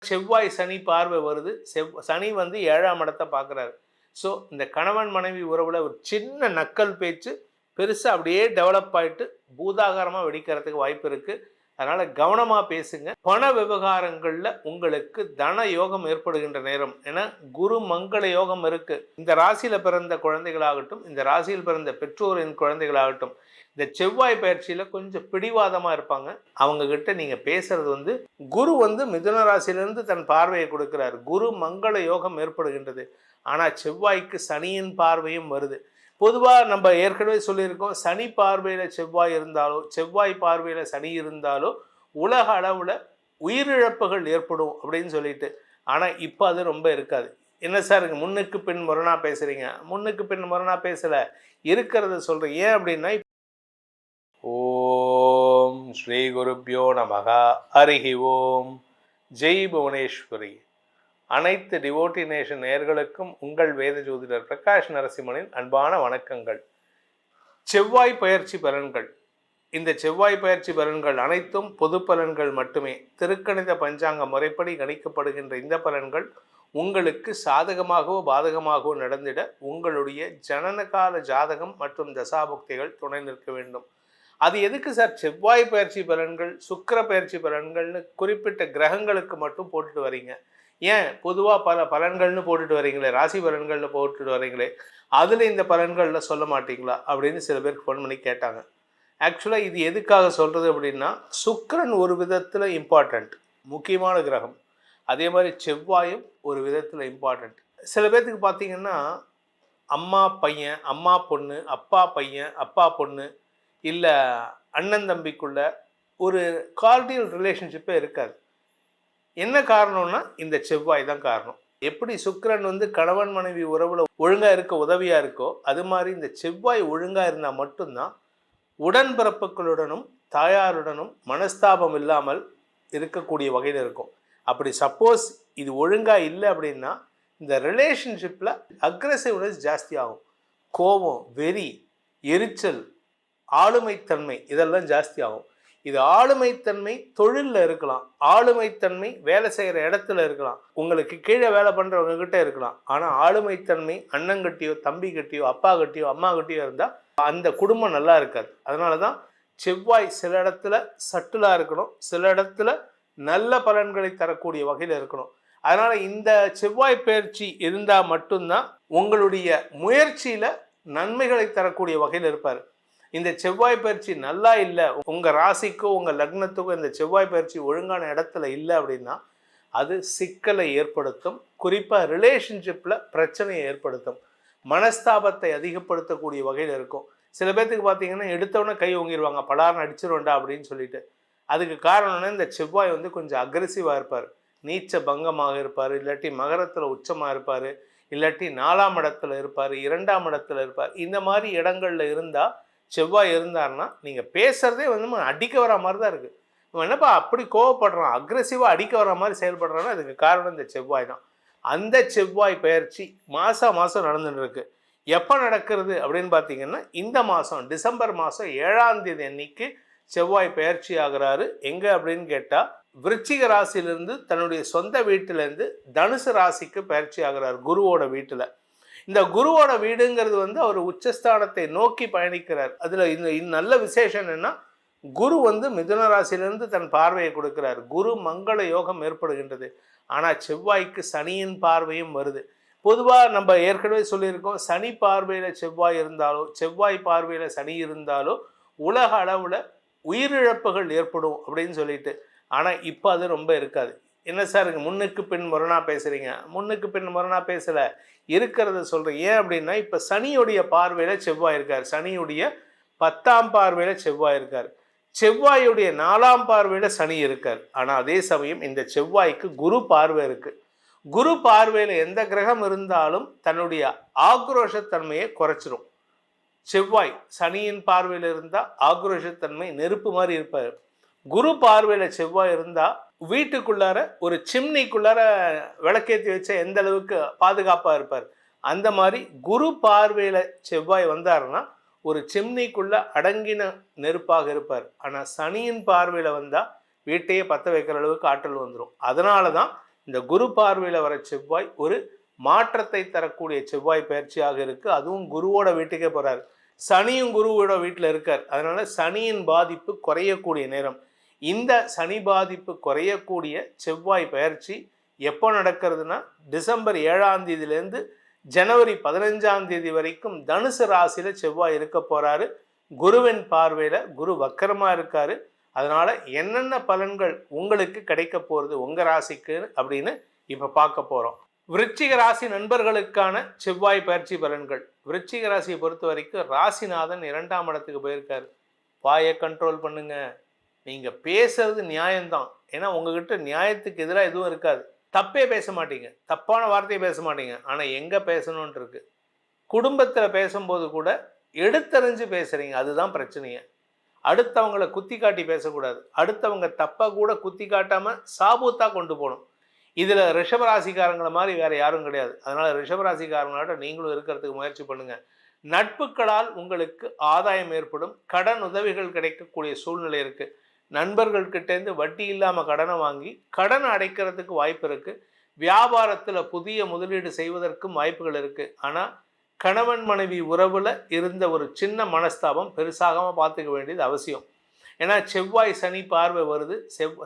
செவ்வாய் சனி பார்வை வருது. சனி வந்து 7ஆம் இடத்தை பார்க்குறாரு. ஸோ இந்த கணவன் மனைவி உறவில் ஒரு சின்ன நக்கல் பேச்சு பெருசாக அப்படியே டெவலப் ஆகிட்டு பூதாகாரமாக வெடிக்கிறதுக்கு வாய்ப்பு இருக்குது. அதனால் கவனமாக பேசுங்க. பண விவகாரங்களில் உங்களுக்கு தன யோகம் ஏற்படுகின்ற நேரம். ஏன்னா குரு மங்கள யோகம் இருக்குது. இந்த ராசியில் பிறந்த குழந்தைகளாகட்டும், இந்த ராசியில் பிறந்த பெற்றோரின் குழந்தைகளாகட்டும், இந்த செவ்வாய் பயிற்சியில் கொஞ்சம் பிடிவாதமாக இருப்பாங்க. அவங்கக்கிட்ட நீங்கள் பேசுகிறது வந்து குரு வந்து மிதுன ராசியிலிருந்து தன் பார்வையை கொடுக்குறாரு. குரு மங்கள யோகம் ஏற்படுகின்றது. ஆனால் செவ்வாய்க்கு சனியின் பார்வையும் வருது. பொதுவாக நம்ம ஏற்கனவே சொல்லியிருக்கோம், சனி பார்வையில் செவ்வாய் இருந்தாலோ செவ்வாய் பார்வையில் சனி இருந்தாலோ உலக அளவில் உயிரிழப்புகள் ஏற்படும் அப்படின்னு சொல்லிட்டு. ஆனால் இப்போ அது ரொம்ப இருக்காது. என்ன சார் முன்னுக்கு பின் முரணாக பேசுகிறீங்க? முன்னுக்கு பின் முரணாக பேசலை, இருக்கிறத சொல்கிறேன். ஏன் அப்படின்னா, ஓம் ஸ்ரீ குருப்யோ நமகா. ஹரிஹி ஓம். ஜெய் புவனேஸ்வரி. அனைத்து டிவோட்டி நேஷன் நேயர்களுக்கும் உங்கள் வேத ஜோதிடர் பிரகாஷ் நரசிம்மனின் அன்பான வணக்கங்கள். செவ்வாய் பயிற்சி பலன்கள். இந்த செவ்வாய் பயிற்சி பலன்கள் அனைத்தும் பொது பலன்கள் மட்டுமே. திருக்கணித பஞ்சாங்க முறைப்படி கணிக்கப்படுகின்ற இந்த பலன்கள் உங்களுக்கு சாதகமாகவோ பாதகமாகவோ நடந்திட உங்களுடைய ஜனனகால ஜாதகம் மற்றும் தசாபுக்திகள் துணை நிற்க வேண்டும். அது எதுக்கு சார் செவ்வாய் பயிற்சி பலன்கள், சுக்கிர பயிற்சி பலன்கள்னு குறிப்பிட்ட கிரகங்களுக்கு மட்டும் போட்டுட்டு வரீங்க? ஏன் பொதுவாக பல பலன்கள்னு போட்டுட்டு வரீங்களே, ராசி பலன்கள்னு போட்டுட்டு வரீங்களே, அதில் இந்த பலன்களில் சொல்ல மாட்டிங்களா அப்படின்னு சில பேருக்கு ஃபோன் பண்ணி கேட்டாங்க. ஆக்சுவலாக இது எதுக்காக சொல்கிறது அப்படின்னா, சுக்கிரன் ஒரு விதத்தில் இம்பார்ட்டண்ட், முக்கியமான கிரகம். அதே மாதிரி செவ்வாயும் ஒரு விதத்தில் இம்பார்ட்டண்ட். சில பேர்த்துக்கு பார்த்திங்கன்னா அம்மா பையன், அம்மா பொண்ணு, அப்பா பையன், அப்பா பொண்ணு, இல்லை அண்ணன் தம்பிக்குள்ள ஒரு கார்டியல் ரிலேஷன்ஷிப்பே இருக்காது. என்ன காரணம்னா இந்த செவ்வாய் தான் காரணம். எப்படி சுக்கிரன் வந்து கணவன் மனைவி உறவில் ஒழுங்காக இருக்க உதவியாக இருக்கோ, அது மாதிரி இந்த செவ்வாய் ஒழுங்காக இருந்தால் மட்டும்தான் உடன்பிறப்புகளுடனும் தாயாருடனும் மனஸ்தாபம் இல்லாமல் இருக்கக்கூடிய வகையில் இருக்கும். அப்படி சப்போஸ் இது ஒழுங்காக இல்லை அப்படின்னா இந்த ரிலேஷன்ஷிப்பில் அக்ரெசிவ்னஸ் ஜாஸ்தி ஆகும். கோபம், வெறி, எரிச்சல், ஆளுமைத்தன்மை இதெல்லாம் ஜாஸ்தி ஆகும். இது ஆளுமைத்தன்மை தொழிலில் இருக்கலாம், ஆளுமைத்தன்மை வேலை செய்கிற இடத்துல இருக்கலாம், உங்களுக்கு கீழே வேலை பண்ணுறவங்க கிட்ட இருக்கலாம். ஆனால் ஆளுமைத்தன்மை அண்ணங்கிட்டையோ தம்பி கிட்டையோ அப்பா கிட்டையோ அம்மா கிட்டையோ இருந்தால் அந்த குடும்பம் நல்லா இருக்காது. அதனால தான் செவ்வாய் சில இடத்துல சட்டிலாக இருக்கணும், சில இடத்துல நல்ல பலன்களை தரக்கூடிய வகையில் இருக்கணும். அதனால் இந்த செவ்வாய் பயிற்சி இருந்தால் மட்டும்தான் உங்களுடைய முயற்சியில் நன்மைகளை தரக்கூடிய வகையில் இருப்பார். இந்த செவ்வாய் பயிற்சி நல்லா இல்லை, உங்கள் ராசிக்கோ உங்கள் லக்னத்துக்கோ இந்த செவ்வாய் பயிற்சி ஒழுங்கான இடத்துல இல்லை அப்படின்னா அது சிக்கலை ஏற்படுத்தும். குறிப்பாக ரிலேஷன்ஷிப்பில் பிரச்சனையை ஏற்படுத்தும், மனஸ்தாபத்தை அதிகப்படுத்தக்கூடிய வகையில் இருக்கும். சில பேர்த்துக்கு பார்த்தீங்கன்னா எடுத்தவொடனே கை ஓங்கிடுவாங்க, பலார்னு அடிச்சிருவேண்டா அப்படின்னு சொல்லிட்டு. அதுக்கு காரணம்னா இந்த செவ்வாய் வந்து கொஞ்சம் அக்ரெசிவாக இருப்பார், நீச்ச பங்கமாக இருப்பார், இல்லாட்டி மகரத்தில் உச்சமாக இருப்பார், இல்லாட்டி 4ஆம் இடத்துல இருப்பார், 2ஆம் இடத்துல இருப்பார். இந்த மாதிரி இடங்களில் இருந்தால் செவ்வாய் இருந்தார்னா நீங்கள் பேசுகிறதே வந்து அடிக்க வர மாதிரி தான் இருக்குது. இவன் என்னப்பா அப்படி கோவப்படுறான், அக்ரெசிவாக அடிக்க வர மாதிரி செயல்படுறான்னா அதுக்கு காரணம் இந்த செவ்வாய் தான். அந்த செவ்வாய் பயிற்சி மாதம் நடந்துட்டு இருக்கு. எப்போ நடக்கிறது அப்படின்னு பார்த்தீங்கன்னா இந்த மாதம் டிசம்பர் மாதம் 7ஆம் தேதி அன்னைக்கு செவ்வாய் பயிற்சி ஆகிறாரு. எங்கே அப்படின்னு கேட்டால் விருச்சிக ராசியிலிருந்து தன்னுடைய சொந்த வீட்டிலேருந்து தனுசு ராசிக்கு பயிற்சி ஆகிறார், குருவோட வீட்டில். இந்த குருவோட வீடுங்கிறது வந்து அவர் உச்சஸ்தானத்தை நோக்கி பயணிக்கிறார். அதில் இந்த நல்ல விசேஷம் என்னென்னா, குரு வந்து மிதுன ராசியிலிருந்து தன் பார்வையை கொடுக்கிறார். குரு மங்கள யோகம் ஏற்படுகின்றது. ஆனால் செவ்வாய்க்கு சனியின் பார்வையும் வருது. பொதுவாக நம்ம ஏற்கனவே சொல்லியிருக்கோம், சனி பார்வையில் செவ்வாய் இருந்தாலோ செவ்வாய் பார்வையில் சனி இருந்தாலோ உலக அளவில் உயிரிழப்புகள் ஏற்படும் அப்படின்னு சொல்லிட்டு. ஆனால் இப்போ அது ரொம்ப இருக்காது. என்ன சார் முன்னுக்கு பின் முரணாக பேசுகிறீங்க? முன்னுக்கு பின் முரணாக பேசலை, இருக்கிறத சொல்கிறேன். ஏன் அப்படின்னா இப்போ சனியுடைய பார்வையில் செவ்வாய் இருக்கார், சனியுடைய 10ஆம் பார்வையில் செவ்வாய் இருக்கார், செவ்வாயுடைய 4ஆம் பார்வையில் சனி இருக்கார். ஆனால் அதே சமயம் இந்த செவ்வாய்க்கு குரு பார்வை இருக்குது. குரு பார்வையில் எந்த கிரகம் இருந்தாலும் தன்னுடைய ஆக்ரோஷத்தன்மையை குறைச்சிரும். செவ்வாய் சனியின் பார்வையில் இருந்தால் ஆக்ரோஷத்தன்மை நெருப்பு மாதிரி இருப்பார். குரு பார்வையில் செவ்வாய் இருந்தால் வீட்டுக்குள்ளார ஒரு சிம்னிக்குள்ளார விளக்கேற்றி வச்ச எந்த அளவுக்கு பாதுகாப்பாக இருப்பார். அந்த மாதிரி குரு பார்வையில் செவ்வாய் வந்தாருன்னா ஒரு சிம்னிக்குள்ள அடங்கின நெருப்பாக இருப்பார். ஆனால் சனியின் பார்வையில் வந்தால் வீட்டையே பற்ற வைக்கிற அளவுக்கு ஆற்றல் வந்துடும். அதனால தான் இந்த குரு பார்வையில் வர செவ்வாய் ஒரு மாற்றத்தை தரக்கூடிய செவ்வாய் பயிற்சியாக இருக்குது. அதுவும் குருவோட வீட்டுக்கே போகிறார். சனியும் குருவோட வீட்டில் இருக்கார். அதனால் சனியின் பாதிப்பு குறையக்கூடிய நேரம். இந்த சனி பாதிப்பு குறையக்கூடிய செவ்வாய் பயிற்சி எப்போ நடக்கிறதுனா டிசம்பர் 7ஆம் தேதியிலேருந்து ஜனவரி 15ஆம் தேதி வரைக்கும் தனுசு ராசியில் செவ்வாய் இருக்க போகிறாரு. குருவின் பார்வையில் குரு வக்கரமாக இருக்கார். அதனால் என்னென்ன பலன்கள் உங்களுக்கு கிடைக்க போகிறது உங்கள் ராசிக்கு அப்படின்னு இப்போ பார்க்க போகிறோம். விருச்சிக ராசி நண்பர்களுக்கான செவ்வாய் பயிற்சி பலன்கள். விருச்சிக ராசியை பொறுத்த வரைக்கும் ராசிநாதன் 2ஆம் இடத்துக்கு போயிருக்காரு. வாயை கண்ட்ரோல் பண்ணுங்க. நீங்கள் பேசுறது நியாயம்தான். ஏன்னா உங்ககிட்ட நியாயத்துக்கு எதிராக எதுவும் இருக்காது. தப்பே பேச மாட்டீங்க, தப்பான வார்த்தையை பேச மாட்டீங்க. ஆனால் எங்கே பேசணுன்ட்டு இருக்கு. குடும்பத்தில் பேசும்போது கூட எடுத்தறிஞ்சு பேசுகிறீங்க, அதுதான் பிரச்சனையே. அடுத்தவங்களை குத்தி காட்டி பேசக்கூடாது. அடுத்தவங்க தப்பை கூட குத்தி காட்டாமல் சாபூத்தாக கொண்டு போகணும். இதில் ரிஷபராசிக்காரங்களை மாதிரி வேறு யாரும் கிடையாது. அதனால் ரிஷபராசிக்காரங்களோட நீங்களும் இருக்கிறதுக்கு முயற்சி பண்ணுங்கள். நட்புகளால் உங்களுக்கு ஆதாயம் ஏற்படும். கடன் உதவிகள் கிடைக்கக்கூடிய சூழ்நிலை இருக்குது. நண்பர்கள்கிட்டேருந்து வட்டி இல்லாமல் கடனை வாங்கி கடனை அடைக்கிறதுக்கு வாய்ப்பு இருக்குது. வியாபாரத்தில் புதிய முதலீடு செய்வதற்கும் வாய்ப்புகள் இருக்குது. ஆனால் கணவன் மனைவி உறவில் இருந்த ஒரு சின்ன மனஸ்தாபம் பெருசாகாமல் பார்த்துக்க வேண்டியது அவசியம். ஏன்னா செவ்வாய் சனி பார்வை வருது.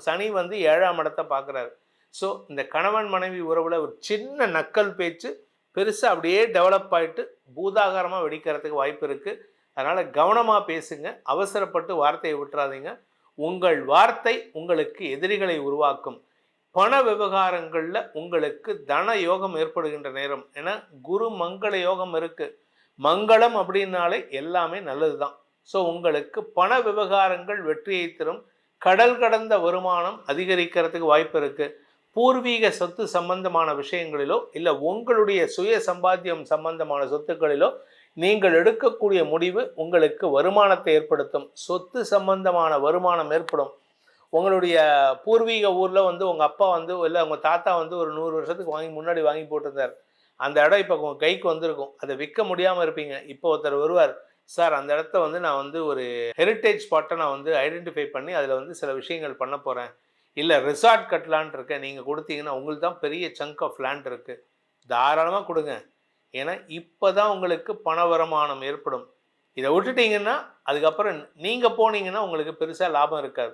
சனி 7ஆம் இடத்தை பார்க்குறாரு. ஸோ இந்த கணவன் மனைவி உறவில் ஒரு சின்ன நக்கல் பேச்சு பெருசாக அப்படியே டெவலப் ஆகிட்டு பூதாகாரமாக வெடிக்கிறதுக்கு வாய்ப்பு இருக்குது. அதனால் கவனமாக பேசுங்க. அவசரப்பட்டு வார்த்தையை விட்டுறாதீங்க. உங்கள் வார்த்தை உங்களுக்கு எதிரிகளை உருவாக்கும். பண விவகாரங்களில் உங்களுக்கு தன யோகம் ஏற்படுகின்ற நேரம். ஏன்னா குரு மங்கள யோகம் இருக்குது. மங்களம் அப்படின்னாலே எல்லாமே நல்லது தான். ஸோ உங்களுக்கு பண விவகாரங்கள் வெற்றியை தரும். கடல் கடந்த வருமானம் அதிகரிக்கிறதுக்கு வாய்ப்பு இருக்குது. பூர்வீக சொத்து சம்பந்தமான விஷயங்களிலோ இல்லை உங்களுடைய சுய சம்பாத்தியம் சம்பந்தமான சொத்துக்களிலோ நீங்கள் எடுக்கக்கூடிய முடிவு உங்களுக்கு வருமானத்தை ஏற்படுத்தும். சொத்து சம்பந்தமான வருமானம் ஏற்படும். உங்களுடைய பூர்வீக ஊரில் உங்கள் அப்பா இல்லை உங்கள் தாத்தா ஒரு 100 வருஷத்துக்கு முன்னாடி வாங்கி போட்டிருந்தார். அந்த இடம் இப்போ உங்கள் கைக்கு வந்திருக்கும். அதை விற்க முடியாமல் இருப்பீங்க. இப்போ ஒருத்தர் வருவார், சார் அந்த இடத்த நான் ஒரு ஹெரிட்டேஜ் ஸ்பாட்டை நான் ஐடென்டிஃபை பண்ணி அதில் சில விஷயங்கள் பண்ண போகிறேன், இல்லை ரிசார்ட் கட்டலான் இருக்கேன், நீங்கள் கொடுத்தீங்கன்னா உங்களுக்கு தான் பெரிய சங்க் ஆஃப் லேண்ட் இருக்குது, தாராளமாக கொடுங்க. ஏன்னா இப்போ தான் உங்களுக்கு பண வருமானம் ஏற்படும். இதை விட்டுட்டிங்கன்னா அதுக்கப்புறம் நீங்கள் போனீங்கன்னா உங்களுக்கு பெருசாக லாபம் இருக்காது.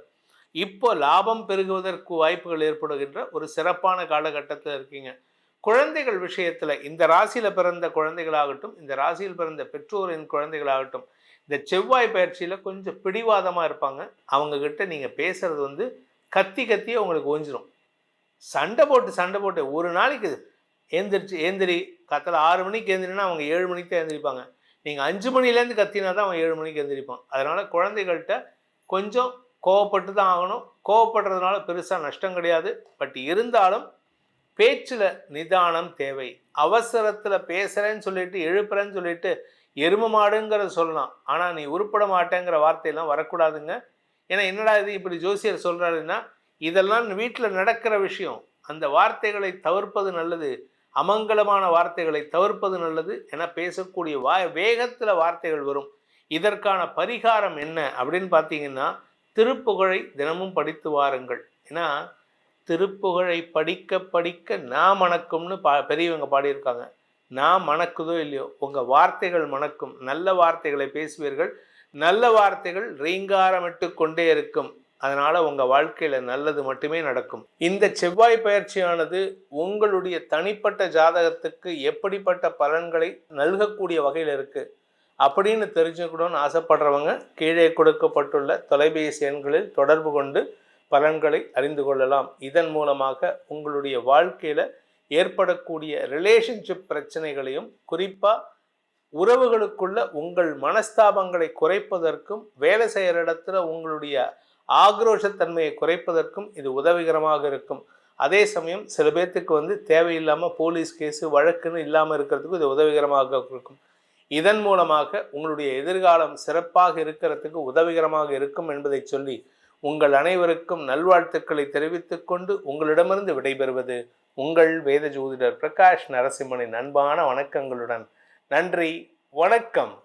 இப்போ லாபம் பெருகுவதற்கு வாய்ப்புகள் ஏற்படுகின்ற ஒரு சிறப்பான காலகட்டத்தில் இருக்கீங்க. குழந்தைகள் விஷயத்தில் இந்த ராசியில் பிறந்த குழந்தைகளாகட்டும், இந்த ராசியில் பிறந்த பெற்றோரின் குழந்தைகளாகட்டும், இந்த செவ்வாய் பயிற்சியில் கொஞ்சம் பிடிவாதமாக இருப்பாங்க. அவங்கக்கிட்ட நீங்கள் பேசுகிறது கத்தியே உங்களுக்கு ஓஞ்சிடும். சண்டை போட்டு ஒரு நாளைக்கு ஏந்திரி கத்தலை 6 மணிக்கு ஏந்திரினா அவங்க 7 மணிக்கு தான் எழுந்திரிப்பாங்க. நீங்கள் 5 மணிலேருந்து கத்தினா தான் அவன் 7 மணிக்கு எழுந்திரிப்பான். அதனால் குழந்தைகள்கிட்ட கொஞ்சம் கோவப்பட்டு தான் ஆகணும். கோவப்படுறதுனால பெருசாக நஷ்டம் கிடையாது. பட் இருந்தாலும் பேச்சில் நிதானம் தேவை. அவசரத்தில் பேசுகிறேன்னு சொல்லிட்டு எழுப்புறேன்னு சொல்லிட்டு எரும மாடுங்கிறத சொல்லலாம். ஆனால் நீ உருப்பட மாட்டேங்கிற வார்த்தையெல்லாம் வரக்கூடாதுங்க. ஏன்னா என்னடா இது இப்படி ஜோசியர் சொல்கிறாருன்னா, இதெல்லாம் வீட்டில் நடக்கிற விஷயம். அந்த வார்த்தைகளை தவிர்ப்பது நல்லது. அமங்கலமான வார்த்தைகளை தவிர்ப்பது நல்லது. என பேசக்கூடிய வேகத்தில் வார்த்தைகள் வரும். இதற்கான பரிகாரம் என்ன அப்படின்னு பார்த்தீங்கன்னா, திருப்புகழை தினமும் படித்து வாருங்கள். ஏன்னா திருப்புகழை படிக்க படிக்க நான் மணக்கும்னு பெரியவங்க பாடியிருக்காங்க. நான் மணக்குதோ இல்லையோ உங்கள் வார்த்தைகள் மணக்கும். நல்ல வார்த்தைகளை பேசுவீர்கள். நல்ல வார்த்தைகள் ரீங்காரமிட்டு கொண்டே இருக்கும். அதனால் உங்கள் வாழ்க்கையில் நல்லது மட்டுமே நடக்கும். இந்த செவ்வாய் பயிற்சியானது உங்களுடைய தனிப்பட்ட ஜாதகத்துக்கு எப்படிப்பட்ட பலன்களை நல்கக்கூடிய வகையில் இருக்குது அப்படின்னு தெரிஞ்சுக்கணும்னு ஆசைப்படுறவங்க கீழே கொடுக்கப்பட்டுள்ள தொலைபேசி எண்களில் தொடர்பு கொண்டு பலன்களை அறிந்து கொள்ளலாம். இதன் மூலமாக உங்களுடைய வாழ்க்கையில் ஏற்படக்கூடிய ரிலேஷன்ஷிப் பிரச்சனைகளையும், குறிப்பாக உறவுகளுக்குள்ள உங்கள் மனஸ்தாபங்களை குறைப்பதற்கும், வேலை செய்கிற இடத்துல உங்களுடைய ஆக்ரோஷத்தன்மையை குறைப்பதற்கும் இது உதவிகரமாக இருக்கும். அதே சமயம் சில பேர்த்துக்கு தேவையில்லாமல் போலீஸ் கேஸு வழக்குன்னு இல்லாமல் இருக்கிறதுக்கும் இது உதவிகரமாக இருக்கும். இதன் மூலமாக உங்களுடைய எதிர்காலம் சிறப்பாக இருக்கிறதுக்கு உதவிகரமாக இருக்கும் என்பதை சொல்லி உங்கள் அனைவருக்கும் நல்வாழ்த்துக்களை தெரிவித்துக் கொண்டு உங்களிடமிருந்து விடைபெறுவது உங்கள் வேத ஜோதிடர் பிரகாஷ் நரசிம்மனின் அன்பான வணக்கங்களுடன். நன்றி, வணக்கம்.